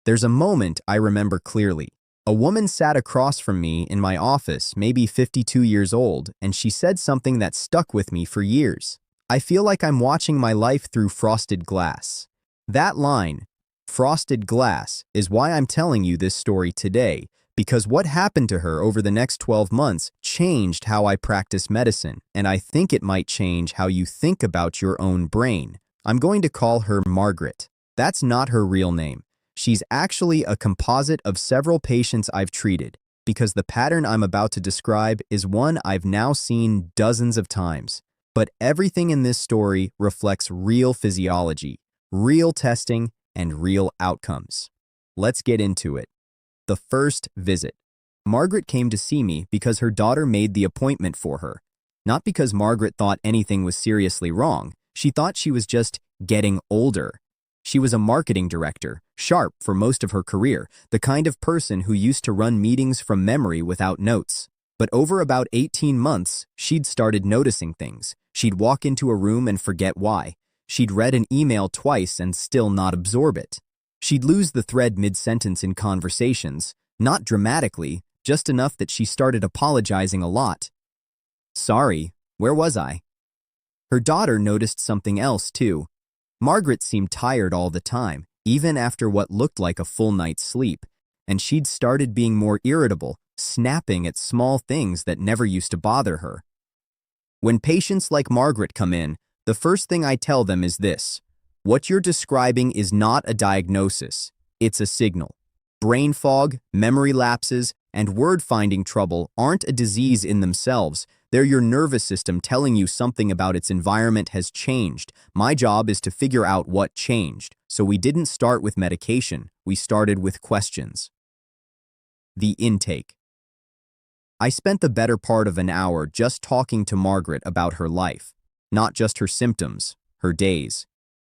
There's a moment I remember clearly. A woman sat across from me in my office, maybe 52 years old, and she said something that stuck with me for years. I feel like I'm watching my life through frosted glass. That line, frosted glass, is why I'm telling you this story today, because what happened to her over the next 12 months changed how I practice medicine, and I think it might change how you think about your own brain. I'm going to call her Margaret. That's not her real name. She's actually a composite of several patients I've treated, because the pattern I'm about to describe is one I've now seen dozens of times. But everything in this story reflects real physiology, real testing, and real outcomes. Let's get into it. The first visit. Margaret came to see me because her daughter made the appointment for her. Not because Margaret thought anything was seriously wrong. She thought she was just getting older. She was a marketing director, sharp for most of her career, the kind of person who used to run meetings from memory without notes. But over about 18 months, she'd started noticing things. She'd walk into a room and forget why. She'd read an email twice and still not absorb it. She'd lose the thread mid-sentence in conversations, not dramatically, just enough that she started apologizing a lot. Sorry, where was I? Her daughter noticed something else too. Margaret seemed tired all the time, even after what looked like a full night's sleep, and she'd started being more irritable, snapping at small things that never used to bother her. When patients like Margaret come in, the first thing I tell them is this: what you're describing is not a diagnosis, it's a signal. Brain fog, memory lapses, and word-finding trouble aren't a disease in themselves. They're your nervous system telling you something about its environment has changed. My job is to figure out what changed. So we didn't start with medication, we started with questions. The intake. I spent the better part of an hour just talking to Margaret about her life, not just her symptoms, her days.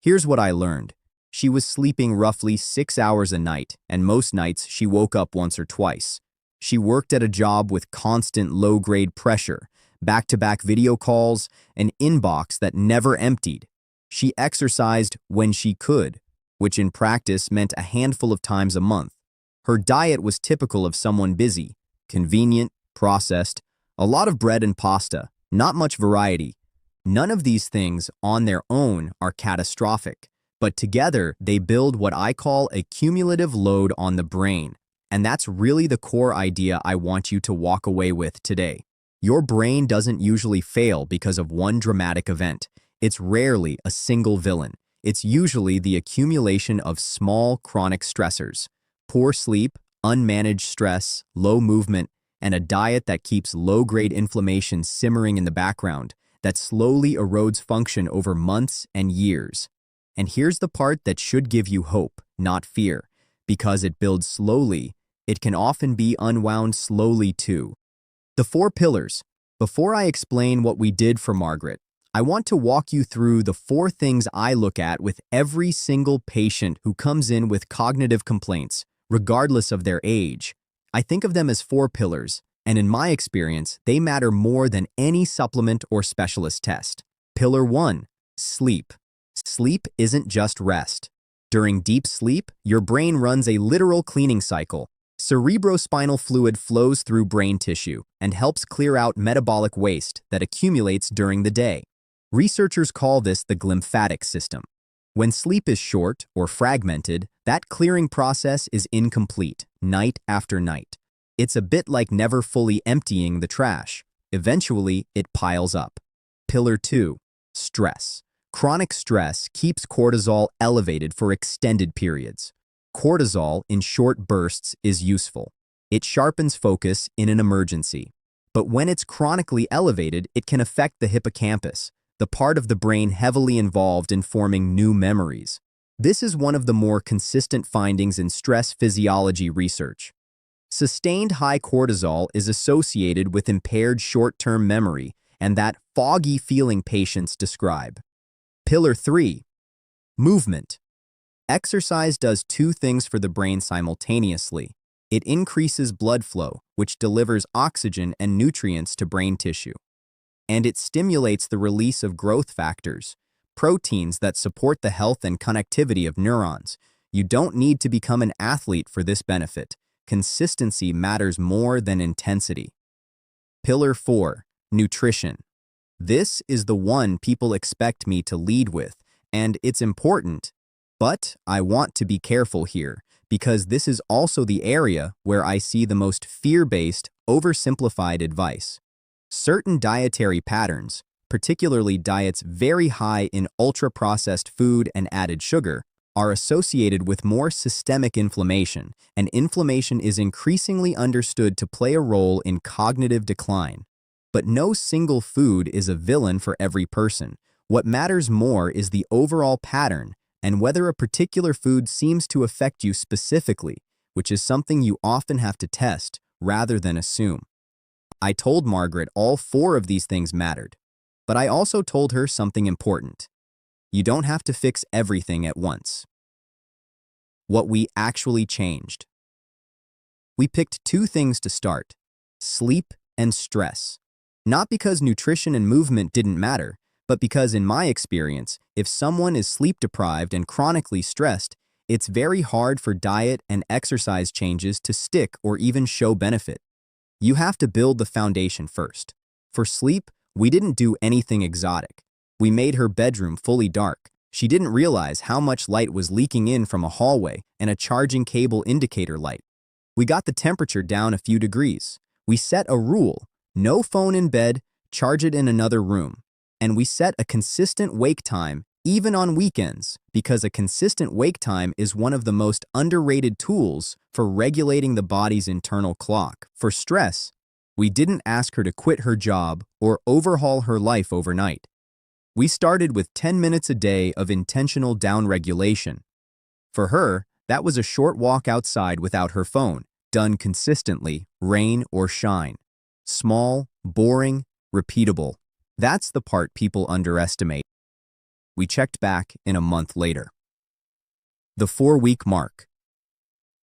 Here's what I learned. She was sleeping roughly 6 hours a night, and most nights she woke up once or twice. She worked at a job with constant low-grade pressure, back-to-back video calls, an inbox that never emptied. She exercised when she could, which in practice meant a handful of times a month. Her diet was typical of someone busy, convenient, processed, a lot of bread and pasta, not much variety. None of these things on their own are catastrophic, but together they build what I call a cumulative load on the brain. And that's really the core idea I want you to walk away with today. Your brain doesn't usually fail because of one dramatic event. It's rarely a single villain. It's usually the accumulation of small chronic stressors. Poor sleep, unmanaged stress, low movement, and a diet that keeps low-grade inflammation simmering in the background that slowly erodes function over months and years. And here's the part that should give you hope, not fear. Because it builds slowly, it can often be unwound slowly too. The 4 pillars. Before I explain what we did for Margaret, I want to walk you through the 4 things I look at with every single patient who comes in with cognitive complaints, regardless of their age. I think of them as 4 pillars, and in my experience, they matter more than any supplement or specialist test. Pillar 1, sleep. Sleep isn't just rest. During deep sleep, your brain runs a literal cleaning cycle. Cerebrospinal fluid flows through brain tissue and helps clear out metabolic waste that accumulates during the day. Researchers call this the glymphatic system. When sleep is short or fragmented, that clearing process is incomplete, night after night. It's a bit like never fully emptying the trash. Eventually, it piles up. Pillar 2, stress. Chronic stress keeps cortisol elevated for extended periods. Cortisol, in short bursts, is useful. It sharpens focus in an emergency. But when it's chronically elevated, it can affect the hippocampus, the part of the brain heavily involved in forming new memories. This is one of the more consistent findings in stress physiology research. Sustained high cortisol is associated with impaired short-term memory and that foggy feeling patients describe. Pillar 3, movement. Exercise does 2 things for the brain simultaneously. It increases blood flow, which delivers oxygen and nutrients to brain tissue. And it stimulates the release of growth factors, proteins that support the health and connectivity of neurons. You don't need to become an athlete for this benefit. Consistency matters more than intensity. Pillar 4. Nutrition. This is the one people expect me to lead with, and it's important. But I want to be careful here, because this is also the area where I see the most fear-based, oversimplified advice. Certain dietary patterns, particularly diets very high in ultra-processed food and added sugar, are associated with more systemic inflammation, and inflammation is increasingly understood to play a role in cognitive decline. But no single food is a villain for every person. What matters more is the overall pattern and whether a particular food seems to affect you specifically, which is something you often have to test rather than assume. I told Margaret all 4 of these things mattered, but I also told her something important. You don't have to fix everything at once. What we actually changed. We picked 2 things to start: sleep and stress. Not because nutrition and movement didn't matter, but because in my experience, if someone is sleep-deprived and chronically stressed, it's very hard for diet and exercise changes to stick or even show benefit. You have to build the foundation first. For sleep, we didn't do anything exotic. We made her bedroom fully dark. She didn't realize how much light was leaking in from a hallway and a charging cable indicator light. We got the temperature down a few degrees. We set a rule: no phone in bed, charge it in another room. And we set a consistent wake time, even on weekends, because a consistent wake time is one of the most underrated tools for regulating the body's internal clock. For stress, we didn't ask her to quit her job or overhaul her life overnight. We started with 10 minutes a day of intentional downregulation. For her, that was a short walk outside without her phone, done consistently, rain or shine. Small, boring, repeatable. That's the part people underestimate. We checked back in a month later. The 4-week mark.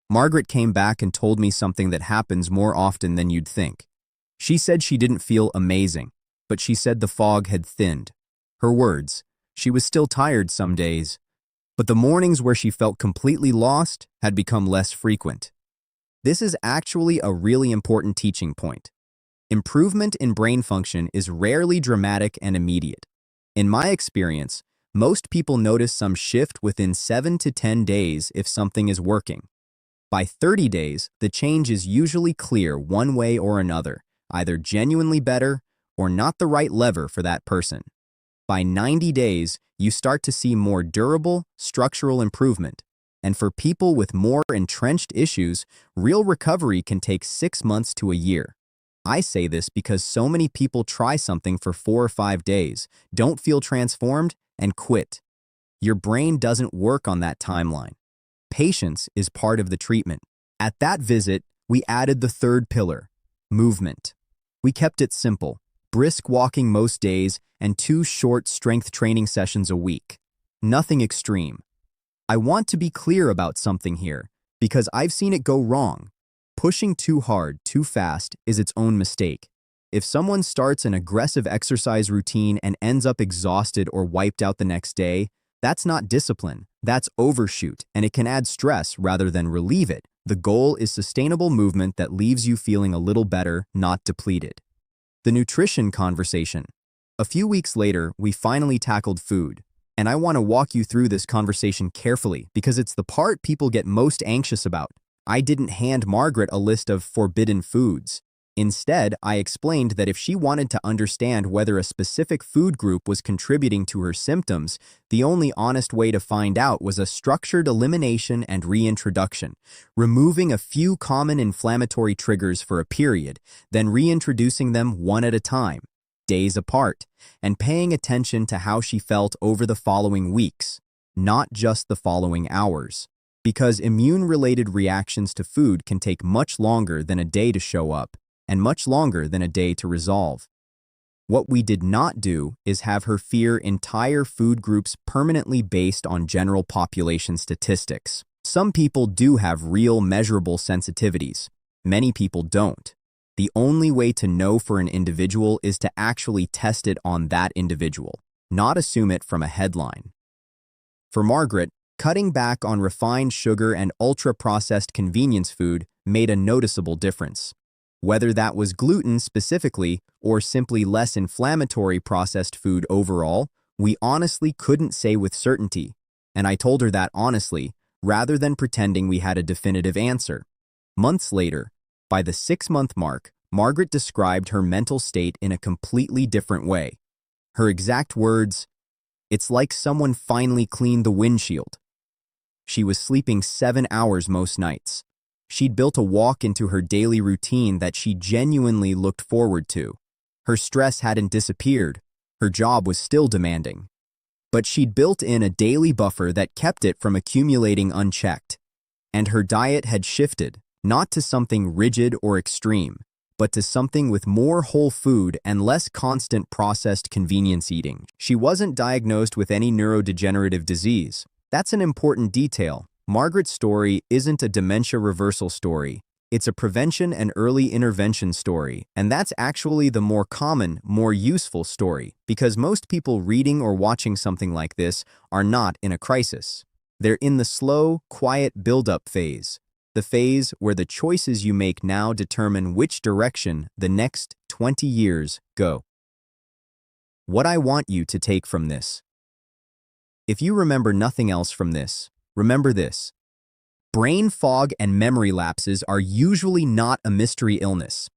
Margaret came back and told me something that happens more often than you'd think. She said she didn't feel amazing, but she said the fog had thinned. Her words: she was still tired some days, but the mornings where she felt completely lost had become less frequent. This is actually a really important teaching point. Improvement in brain function is rarely dramatic and immediate. In my experience, most people notice some shift within 7 to 10 days if something is working. By 30 days, the change is usually clear one way or another, either genuinely better or not the right lever for that person. By 90 days, you start to see more durable, structural improvement. And for people with more entrenched issues, real recovery can take 6 months to a year. I say this because so many people try something for 4 or 5 days, don't feel transformed, and quit. Your brain doesn't work on that timeline. Patience is part of the treatment. At that visit, we added the 3rd pillar: movement. We kept it simple: brisk walking most days and 2 short strength training sessions a week. Nothing extreme. I want to be clear about something here, because I've seen it go wrong. Pushing too hard, too fast is its own mistake. If someone starts an aggressive exercise routine and ends up exhausted or wiped out the next day, that's not discipline, that's overshoot, and it can add stress rather than relieve it. The goal is sustainable movement that leaves you feeling a little better, not depleted. The nutrition conversation. A few weeks later, we finally tackled food. And I want to walk you through this conversation carefully because it's the part people get most anxious about. I didn't hand Margaret a list of forbidden foods. Instead, I explained that if she wanted to understand whether a specific food group was contributing to her symptoms, the only honest way to find out was a structured elimination and reintroduction, removing a few common inflammatory triggers for a period, then reintroducing them one at a time, days apart, and paying attention to how she felt over the following weeks, not just the following hours. Because immune-related reactions to food can take much longer than a day to show up, and much longer than a day to resolve. What we did not do is have her fear entire food groups permanently based on general population statistics. Some people do have real measurable sensitivities. Many people don't. The only way to know for an individual is to actually test it on that individual, not assume it from a headline. For Margaret, Cutting back on refined sugar and ultra-processed convenience food made a noticeable difference. Whether that was gluten specifically or simply less inflammatory processed food overall, we honestly couldn't say with certainty, and I told her that honestly, rather than pretending we had a definitive answer. Months later, by the 6-month mark, Margaret described her mental state in a completely different way. Her exact words, "It's like someone finally cleaned the windshield." She was sleeping 7 hours most nights. She'd built a walk into her daily routine that she genuinely looked forward to. Her stress hadn't disappeared. Her job was still demanding. But she'd built in a daily buffer that kept it from accumulating unchecked. And her diet had shifted, not to something rigid or extreme, but to something with more whole food and less constant processed convenience eating. She wasn't diagnosed with any neurodegenerative disease. That's an important detail. Margaret's story isn't a dementia reversal story. It's a prevention and early intervention story, and that's actually the more common, more useful story, because most people reading or watching something like this are not in a crisis. They're in the slow, quiet build-up phase, the phase where the choices you make now determine which direction the next 20 years go. What I want you to take from this. If you remember nothing else from this, remember this. Brain fog and memory lapses are usually not a mystery illness.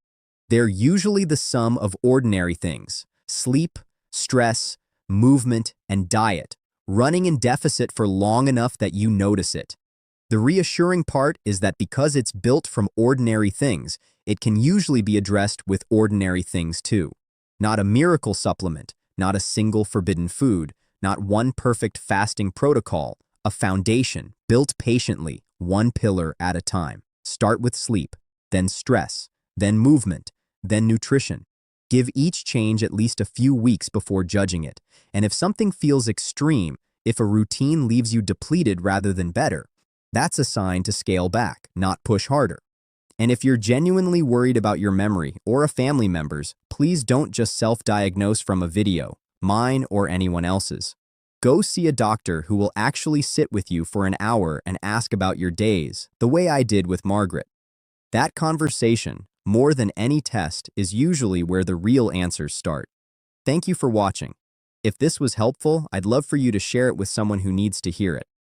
They're usually the sum of ordinary things: sleep, stress, movement, and diet, running in deficit for long enough that you notice it. The reassuring part is that because it's built from ordinary things, it can usually be addressed with ordinary things too. Not a miracle supplement, not a single forbidden food, not one perfect fasting protocol, a foundation built patiently, one pillar at a time. Start with sleep, then stress, then movement, then nutrition. Give each change at least a few weeks before judging it. And if something feels extreme, if a routine leaves you depleted rather than better, that's a sign to scale back, not push harder. And if you're genuinely worried about your memory or a family member's, please don't just self-diagnose from a video, mine or anyone else's. Go see a doctor who will actually sit with you for an hour and ask about your days, the way I did with Margaret. That conversation, more than any test, is usually where the real answers start. Thank you for watching. If this was helpful, I'd love for you to share it with someone who needs to hear it.